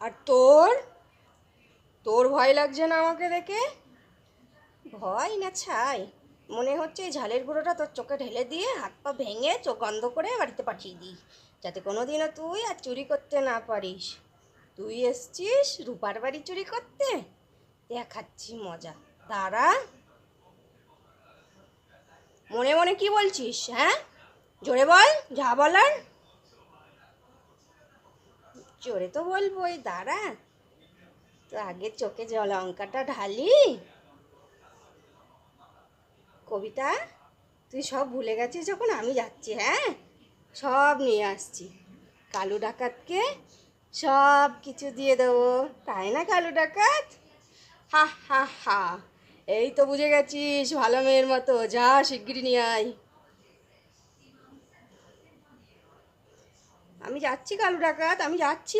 আর তোর তোর ভয় লাগছে না আমাকে দেখে? ভয় না ছাই, মনে হচ্ছে এই ঝালের গুঁড়োটা তোর চোখে ঢেলে দিয়ে হাত পা ভেঙে চোখ বন্ধ করে বাড়িতে পাঠিয়ে দিই, যাতে কোনোদিনও তুই আর চুরি করতে না পারিস। তুই এসছিস রূপার বাড়ি চুরি করতে, দেখাচ্ছি মজা, দাঁড়া। মনে মনে কি বলছিস? হ্যাঁ, জোরে বল, যা বলার। জোরে তো বলবোই, দাঁড়া। তো আগে চোখে লঙ্কাটা ঢালি। কবিতা, তুই সব ভুলে গেছিস যখন আমি যাচ্ছি, হ্যাঁ সব নিয়ে আসছি। কালু ডাকাতকে সব কিছু দিয়ে দেবো, তাই না কালু ডাকাত? হা হা হা, এই তো বুঝে গেছিস ভালো মেয়ের মতো, যা শিগগিরি নিয়ে আয়। আমি যাচ্ছি কালু ডাকাত, আমি যাচ্ছি,